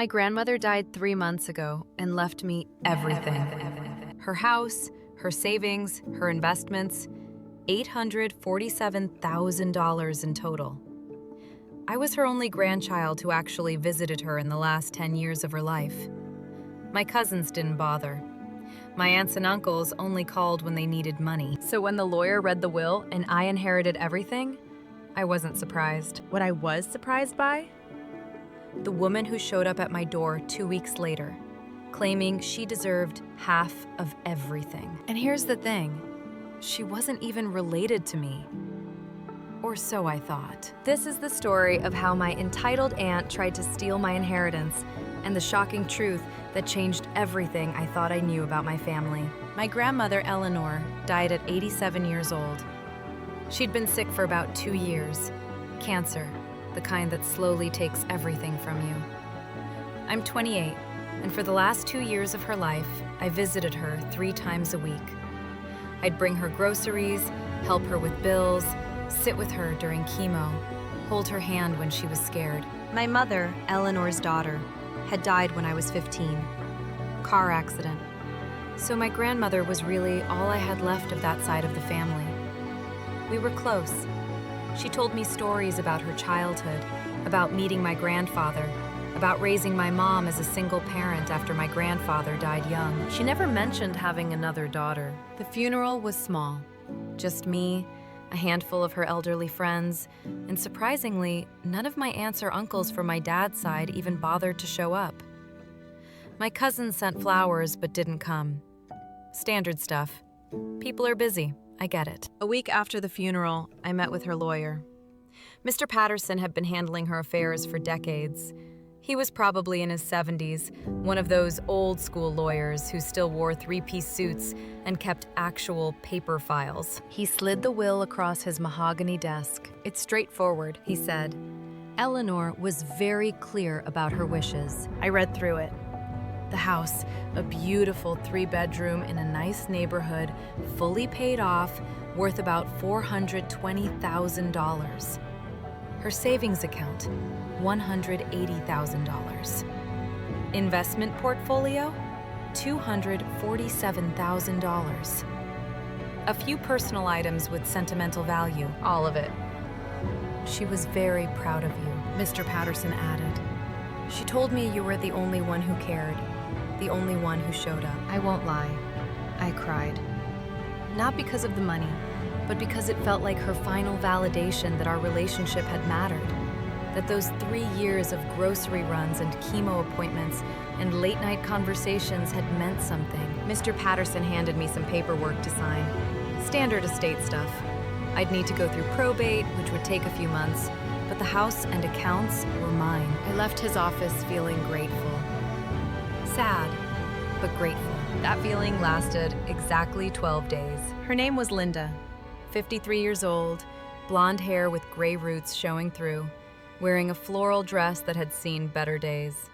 My grandmother died 3 months ago and left me everything. Her house, her savings, her investments, $847,000 in total. I was her only grandchild who actually visited her in the last 10 years of her life. My cousins didn't bother. My aunts and uncles only called when they needed money. So when the lawyer read the will and I inherited everything, I wasn't surprised. What I was surprised by? The woman who showed up at my door 2 weeks later, claiming she deserved half of everything. And here's the thing, she wasn't even related to me. Or so I thought. This is the story of how my entitled aunt tried to steal my inheritance and the shocking truth that changed everything I thought I knew about my family. My grandmother, Eleanor, died at 87 years old. She'd been sick for about 2 years. Cancer, the kind that slowly takes everything from you. I'm 28, and for the last 2 years of her life, I visited her 3 times a week. I'd bring her groceries, help her with bills, sit with her during chemo, hold her hand when she was scared. My mother, Eleanor's daughter, had died when I was 15. Car accident. So my grandmother was really all I had left of that side of the family. We were close. She told me stories about her childhood, about meeting my grandfather, about raising my mom as a single parent after my grandfather died young. She never mentioned having another daughter. The funeral was small. Just me, a handful of her elderly friends, and surprisingly, none of my aunts or uncles from my dad's side even bothered to show up. My cousins sent flowers but didn't come. Standard stuff. People are busy. I get it. A week after the funeral, I met with her lawyer. Mr. Patterson had been handling her affairs for decades. He was probably in his 70s, one of those old-school lawyers who still wore 3-piece suits and kept actual paper files. He slid the will across his mahogany desk. "It's straightforward," he said. Eleanor was very clear about her wishes. I read through it. The house, a beautiful 3-bedroom in a nice neighborhood, fully paid off, worth about $420,000. Her savings account, $180,000. Investment portfolio, $247,000. A few personal items with sentimental value, all of it. "She was very proud of you," Mr. Patterson added. "She told me you were the only one who cared, the only one who showed up." I won't lie, I cried. Not because of the money, but because it felt like her final validation that our relationship had mattered, that those 3 years of grocery runs and chemo appointments and late-night conversations had meant something. Mr. Patterson handed me some paperwork to sign. Standard estate stuff. I'd need to go through probate, which would take a few months, but the house and accounts were mine. I left his office feeling grateful. Sad, but grateful. That feeling lasted exactly 12 days. Her name was Linda, 53 years old, blonde hair with gray roots showing through, wearing a floral dress that had seen better days.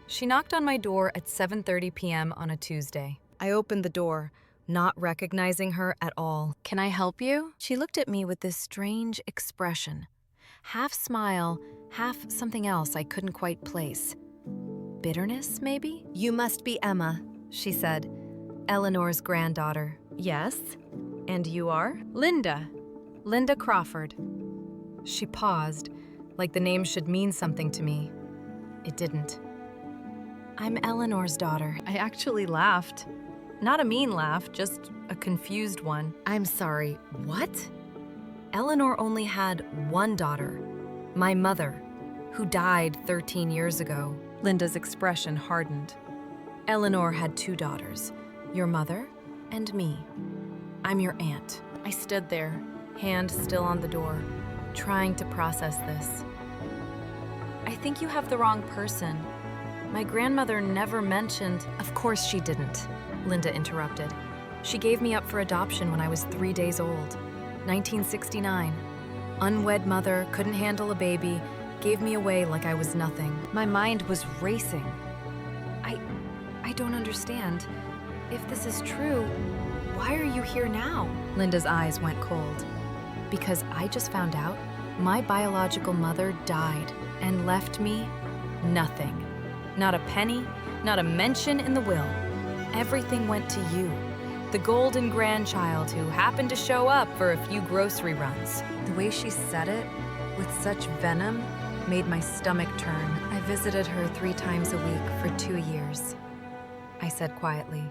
She knocked on my door at 7:30 p.m. on a Tuesday. I opened the door, not recognizing her at all. "Can I help you?" She looked at me with this strange expression. Half smile, half something else I couldn't quite place. Bitterness, maybe? "You must be Emma," she said. "Eleanor's granddaughter." "Yes. And you are?" "Linda. Linda Crawford." She paused, like the name should mean something to me. It didn't. "I'm Eleanor's daughter." I actually laughed. Not a mean laugh, just a confused one. "I'm sorry, what?" Eleanor only had one daughter, my mother, who died 13 years ago. Linda's expression hardened. "Eleanor had 2 daughters, your mother and me. I'm your aunt." I stood there, hand still on the door, trying to process this. "I think you have the wrong person. My grandmother never mentioned—" "Of course she didn't," Linda interrupted. "She gave me up for adoption when I was 3 days old. 1969. Unwed mother, couldn't handle a baby, gave me away like I was nothing." My mind was racing. I don't understand. If this is true, why are you here now?" Linda's eyes went cold. "Because I just found out my biological mother died and left me nothing. Not a penny, not a mention in the will. Everything went to you, the golden grandchild who happened to show up for a few grocery runs. The way she said it, with such venom, made my stomach turn. I visited her 3 times a week for 2 years, I said quietly.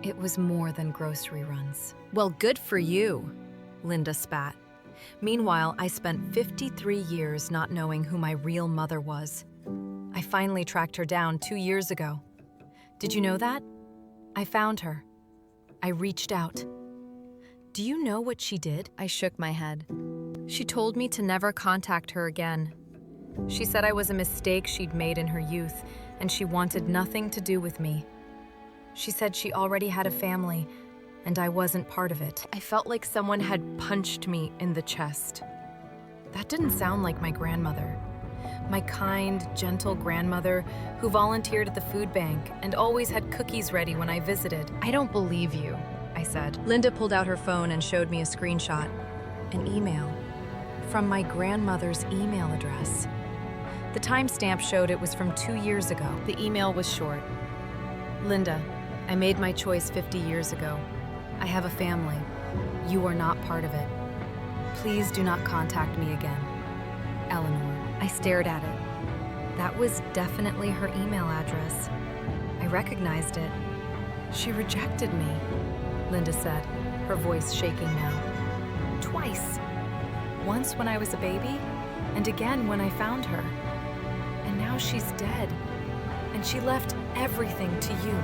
It was more than grocery runs. Well, good for you, Linda spat. Meanwhile, I spent 53 years not knowing who my real mother was. I finally tracked her down 2 years ago. Did you know that? I found her. I reached out. Do you know what she did? I shook my head. She told me to never contact her again. She said I was a mistake she'd made in her youth, and she wanted nothing to do with me. She said she already had a family, and I wasn't part of it. I felt like someone had punched me in the chest. That didn't sound like my grandmother. My kind, gentle grandmother who volunteered at the food bank and always had cookies ready when I visited. I don't believe you, I said. Linda pulled out her phone and showed me a screenshot. An email from my grandmother's email address. The timestamp showed it was from 2 years ago. The email was short. Linda, I made my choice 50 years ago. I have a family. You are not part of it. Please do not contact me again. Eleanor. I stared at it. That was definitely her email address. I recognized it. She rejected me, Linda said, her voice shaking now. Twice. Once when I was a baby, and again when I found her. And now she's dead. And she left everything to you.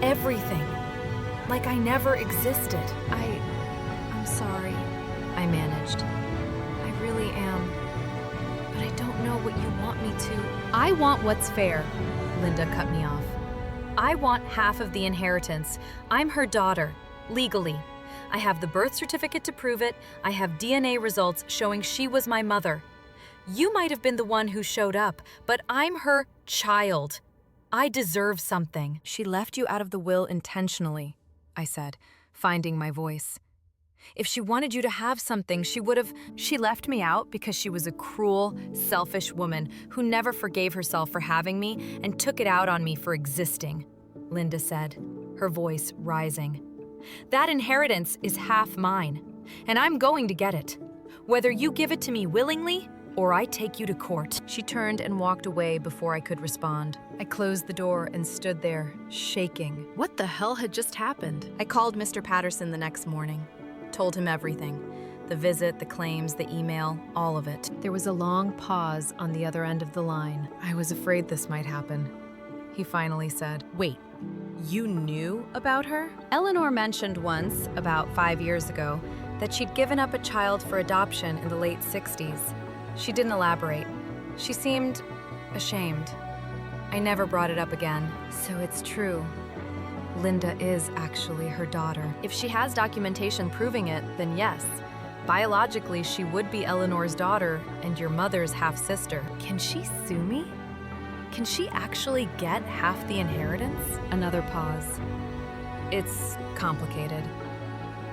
Everything. Like I never existed. I'm sorry, I managed. I really am. But I don't know what you want me to. I want what's fair, Linda cut me off. I want half of the inheritance. I'm her daughter, legally. I have the birth certificate to prove it. I have DNA results showing she was my mother. You might have been the one who showed up, but I'm her child. I deserve something. She left you out of the will intentionally, I said, finding my voice. If she wanted you to have something, she would have. She left me out because she was a cruel, selfish woman who never forgave herself for having me and took it out on me for existing, Linda said, her voice rising. That inheritance is half mine, and I'm going to get it, whether you give it to me willingly or I take you to court. She turned and walked away before I could respond. I closed the door and stood there, shaking. What the hell had just happened? I called Mr. Patterson the next morning. Told him everything. The visit, the claims, the email, all of it. There was a long pause on the other end of the line. I was afraid this might happen. He finally said, "Wait, you knew about her?" Eleanor mentioned once, about 5 years ago, that she'd given up a child for adoption in the late 60s. She didn't elaborate. She seemed ashamed. I never brought it up again. So it's true. Linda is actually her daughter. If she has documentation proving it, then yes. Biologically, she would be Eleanor's daughter and your mother's half-sister. Can she sue me? Can she actually get half the inheritance? Another pause. It's complicated.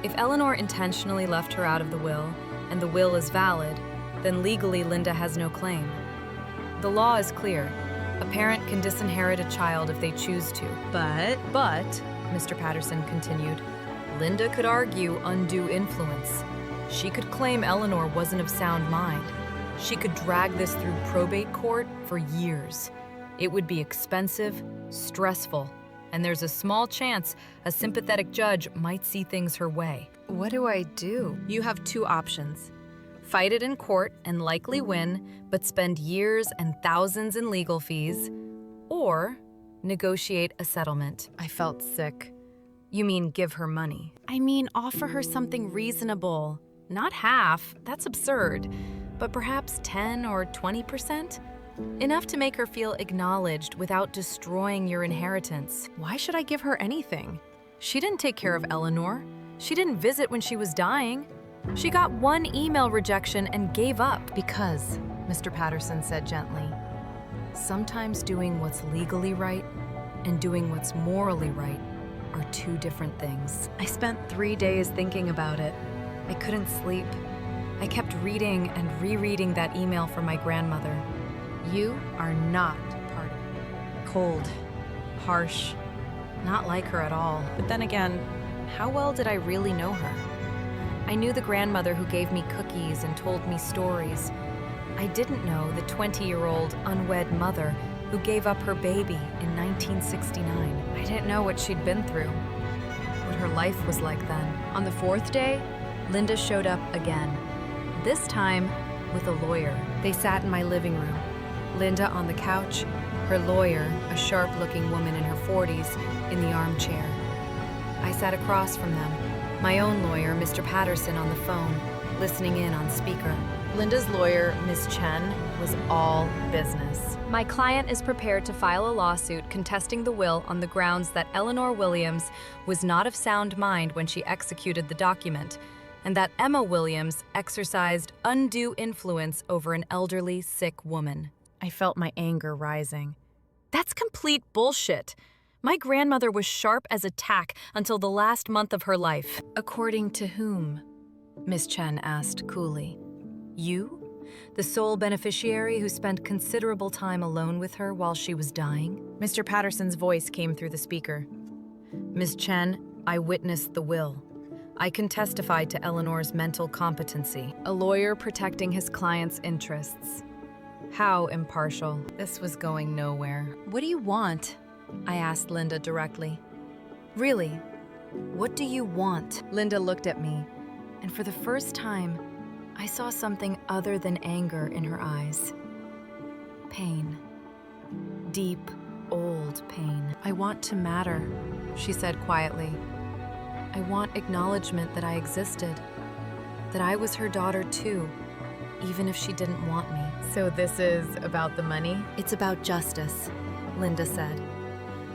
If Eleanor intentionally left her out of the will, and the will is valid, then legally Linda has no claim. The law is clear. A parent can disinherit a child if they choose to. But, Mr. Patterson continued, Linda could argue undue influence. She could claim Eleanor wasn't of sound mind. She could drag this through probate court for years. It would be expensive, stressful, and there's a small chance a sympathetic judge might see things her way. What do I do? You have 2 options. Fight it in court and likely win, but spend years and thousands in legal fees, or negotiate a settlement. I felt sick. You mean give her money? I mean offer her something reasonable. Not half, that's absurd, but perhaps 10 or 20%? Enough to make her feel acknowledged without destroying your inheritance. Why should I give her anything? She didn't take care of Eleanor. She didn't visit when she was dying. She got 1 email rejection and gave up. Because, Mr. Patterson said gently, sometimes doing what's legally right and doing what's morally right are 2 different things. I spent 3 days thinking about it. I couldn't sleep. I kept reading and rereading that email from my grandmother. You are not part of it. cold, harsh, not like her at all. But then again, how well did I really know her? I knew the grandmother who gave me cookies and told me stories. I didn't know the 20-year-old unwed mother who gave up her baby in 1969. I didn't know what she'd been through, what her life was like then. On the fourth day, Linda showed up again, this time with a lawyer. They sat in my living room, Linda on the couch, her lawyer, a sharp-looking woman in her 40s, in the armchair. I sat across from them, my own lawyer, Mr. Patterson, on the phone, listening in on speaker. Linda's lawyer, Ms. Chen, was all business. My client is prepared to file a lawsuit contesting the will on the grounds that Eleanor Williams was not of sound mind when she executed the document, and that Emma Williams exercised undue influence over an elderly, sick woman. I felt my anger rising. That's complete bullshit. My grandmother was sharp as a tack until the last month of her life. According to whom? Miss Chen asked coolly. You? The sole beneficiary who spent considerable time alone with her while she was dying? Mr. Patterson's voice came through the speaker. Miss Chen, I witnessed the will. I can testify to Eleanor's mental competency. A lawyer protecting his client's interests. How impartial. This was going nowhere. What do you want? I asked Linda directly. Really, what do you want? Linda looked at me, and for the first time, I saw something other than anger in her eyes. Pain. Deep, old pain. I want to matter, she said quietly. I want acknowledgement that I existed, that I was her daughter too, even if she didn't want me. So this is about the money? It's about justice, Linda said.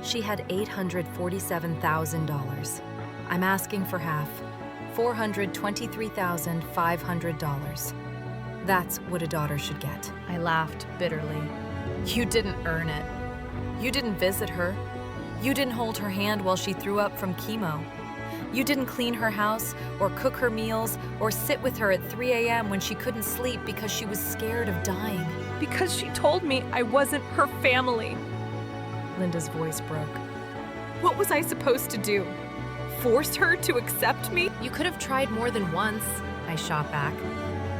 She had $847,000. I'm asking for half, $423,500. That's what a daughter should get. I laughed bitterly. You didn't earn it. You didn't visit her. You didn't hold her hand while she threw up from chemo. You didn't clean her house or cook her meals or sit with her at 3 a.m. when she couldn't sleep because she was scared of dying. Because she told me I wasn't her family. Linda's voice broke. What was I supposed to do? Force her to accept me? You could have tried more than once, I shot back.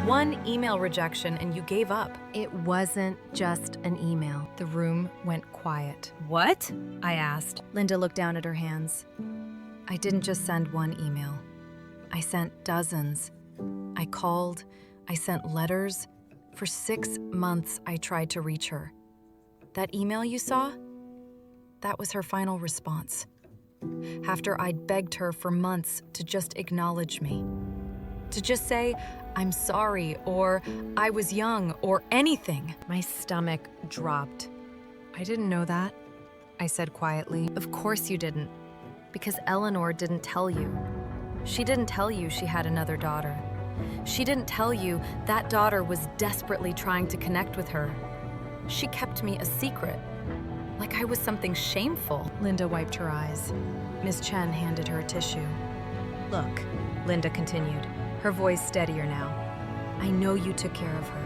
One email rejection and you gave up. It wasn't just an email. The room went quiet. What? I asked. Linda looked down at her hands. I didn't just send one email. I sent dozens. I called. I sent letters. For 6 months, I tried to reach her. That email you saw? That was her final response. After I'd begged her for months to just acknowledge me. To just say, I'm sorry, or I was young, or anything. My stomach dropped. I didn't know that, I said quietly. Of course you didn't, because Eleanor didn't tell you. She didn't tell you she had another daughter. She didn't tell you that daughter was desperately trying to connect with her. She kept me a secret, like I was something shameful. Linda wiped her eyes. Miss Chen handed her a tissue. Look, Linda continued, her voice steadier now. I know you took care of her.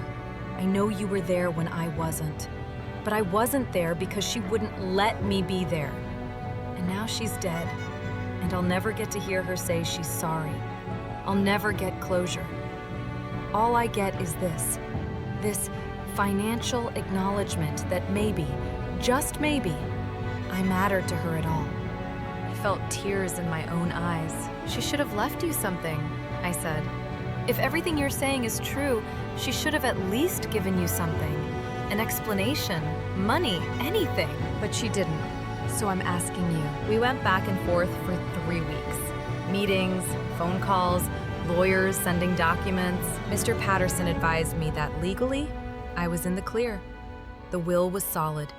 I know you were there when I wasn't. But I wasn't there because she wouldn't let me be there. And now she's dead, and I'll never get to hear her say she's sorry. I'll never get closure. All I get is this financial acknowledgement that maybe, just maybe, I mattered to her at all. I felt tears in my own eyes. She should have left you something, I said. If everything you're saying is true, she should have at least given you something. An explanation, money, anything. But she didn't. So I'm asking you. We went back and forth for 3 weeks. Meetings, phone calls, lawyers sending documents. Mr. Patterson advised me that legally, I was in the clear. The will was solid.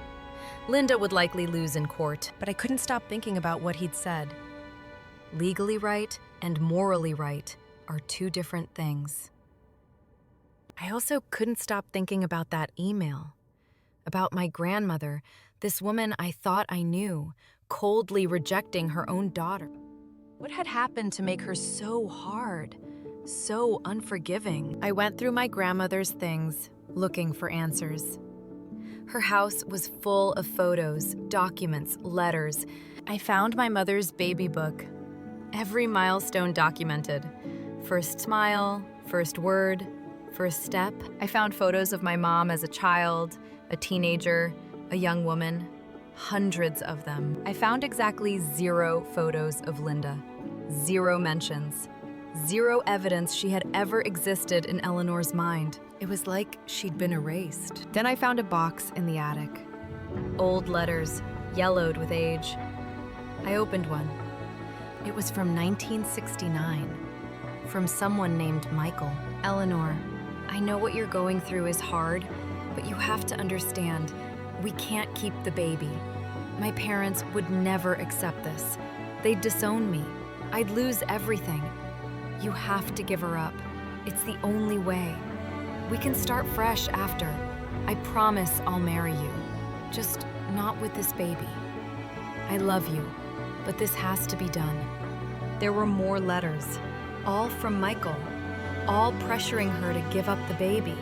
Linda would likely lose in court, but I couldn't stop thinking about what he'd said. Legally right and morally right are two different things. I also couldn't stop thinking about that email. About my grandmother, this woman I thought I knew, coldly rejecting her own daughter. What had happened to make her so hard, so unforgiving? I went through my grandmother's things, looking for answers. Her house was full of photos, documents, letters. I found my mother's baby book. Every milestone documented. First smile, first word, first step. I found photos of my mom as a child, a teenager, a young woman. Hundreds of them. I found exactly 0 photos of Linda. 0 mentions. 0 evidence she had ever existed in Eleanor's mind. It was like she'd been erased. Then I found a box in the attic. Old letters, yellowed with age. I opened one. It was from 1969, from someone named Michael. Eleanor, I know what you're going through is hard, but you have to understand, we can't keep the baby. My parents would never accept this. They'd disown me. I'd lose everything. You have to give her up. It's the only way. We can start fresh after. I promise I'll marry you. Just not with this baby. I love you, but this has to be done. There were more letters, all from Michael, all pressuring her to give up the baby,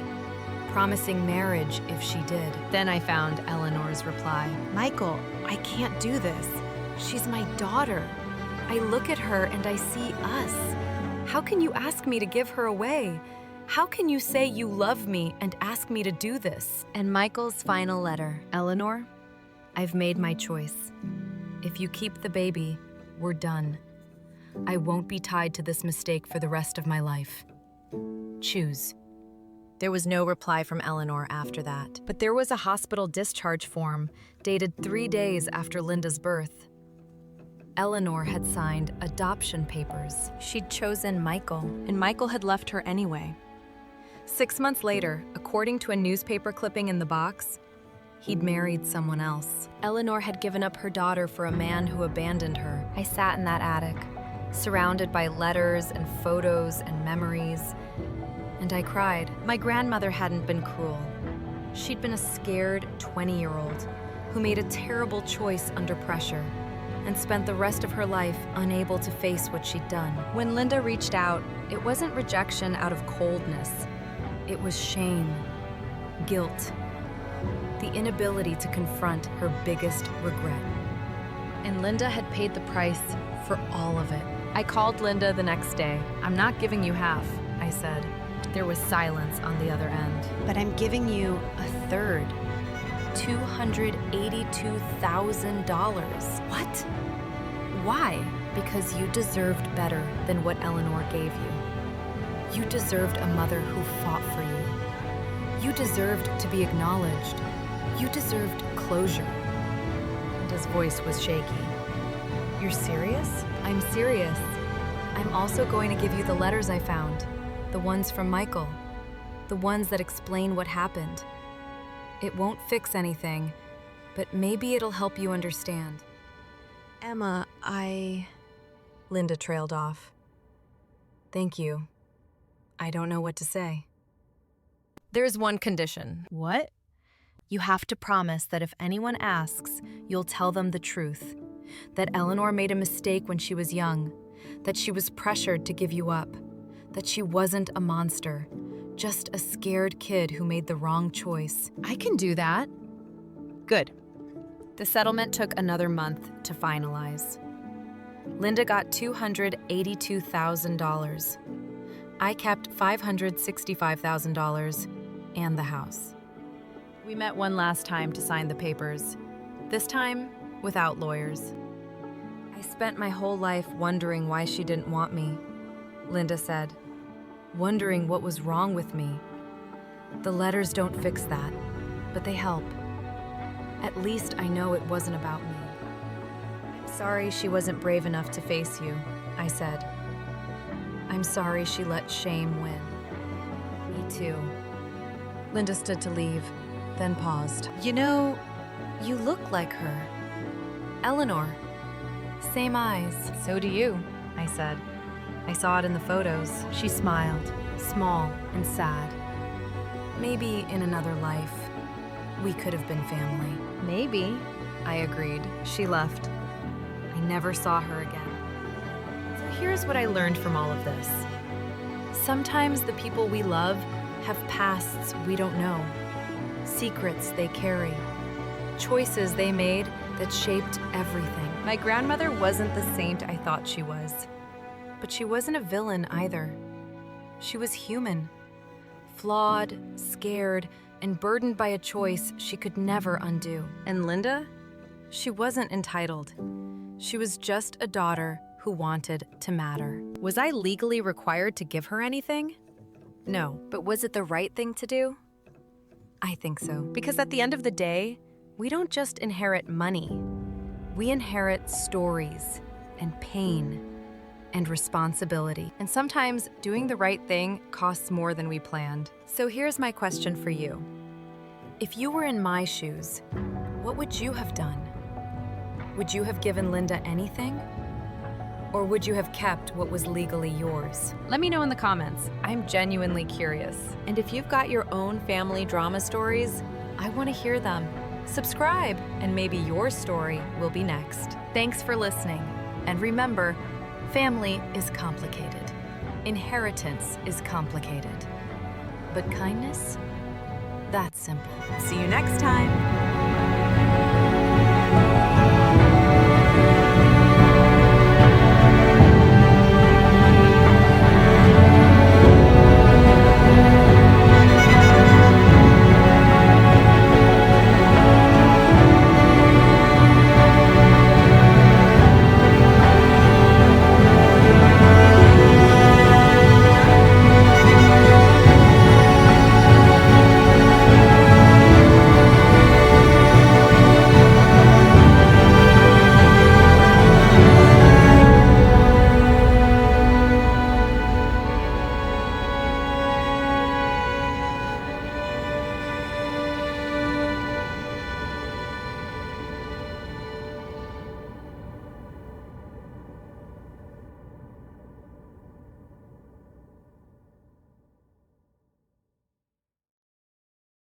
promising marriage if she did. Then I found Eleanor's reply. Michael, I can't do this. She's my daughter. I look at her and I see us. How can you ask me to give her away? How can you say you love me and ask me to do this? And Michael's final letter. Eleanor, I've made my choice. If you keep the baby, we're done. I won't be tied to this mistake for the rest of my life. Choose. There was no reply from Eleanor after that, but there was a hospital discharge form dated 3 days after Linda's birth. Eleanor had signed adoption papers. She'd chosen Michael, and Michael had left her anyway. 6 months later, according to a newspaper clipping in the box, he'd married someone else. Eleanor had given up her daughter for a man who abandoned her. I sat in that attic, surrounded by letters and photos and memories, and I cried. My grandmother hadn't been cruel. She'd been a scared 20-year-old who made a terrible choice under pressure and spent the rest of her life unable to face what she'd done. When Linda reached out, it wasn't rejection out of coldness. It was shame, guilt, the inability to confront her biggest regret. And Linda had paid the price for all of it. I called Linda the next day. I'm not giving you half, I said. There was silence on the other end. But I'm giving you a third. $282,000. What? Why? Because you deserved better than what Eleanor gave you. You deserved a mother who fought for you. You deserved to be acknowledged. You deserved closure. And his voice was shaky. You're serious? I'm serious. I'm also going to give you the letters I found. The ones from Michael. The ones that explain what happened. It won't fix anything, but maybe it'll help you understand. Emma, Linda trailed off. Thank you. I don't know what to say. There's one condition. What? You have to promise that if anyone asks, you'll tell them the truth. That Eleanor made a mistake when she was young. That she was pressured to give you up. That she wasn't a monster. Just a scared kid who made the wrong choice. I can do that. Good. The settlement took another month to finalize. Linda got $282,000. I kept $565,000 and the house. We met one last time to sign the papers, this time without lawyers. I spent my whole life wondering why she didn't want me, Linda said, wondering what was wrong with me. The letters don't fix that, but they help. At least I know it wasn't about me. I'm sorry she wasn't brave enough to face you, I said. I'm sorry she let shame win. Me too. Linda stood to leave, then paused. You know, you look like her. Eleanor. Same eyes. So do you, I said. I saw it in the photos. She smiled, small and sad. Maybe in another life, we could have been family. Maybe. I agreed. She left. I never saw her again. So here's what I learned from all of this. Sometimes the people we love have pasts we don't know. secrets they carry, choices they made that shaped everything. My grandmother wasn't the saint I thought she was, but she wasn't a villain either. She was human, flawed, scared, and burdened by a choice she could never undo. And Linda? She wasn't entitled. She was just a daughter who wanted to matter. Was I legally required to give her anything? No, but was it the right thing to do? I think so. Because at the end of the day, we don't just inherit money. We inherit stories and pain and responsibility. And sometimes doing the right thing costs more than we planned. So here's my question for you. If you were in my shoes, what would you have done? Would you have given Linda anything? Or would you have kept what was legally yours? Let me know in the comments. I'm genuinely curious. And if you've got your own family drama stories, I want to hear them. Subscribe, and maybe your story will be next. Thanks for listening. And remember, family is complicated. Inheritance is complicated. But kindness? That's simple. See you next time.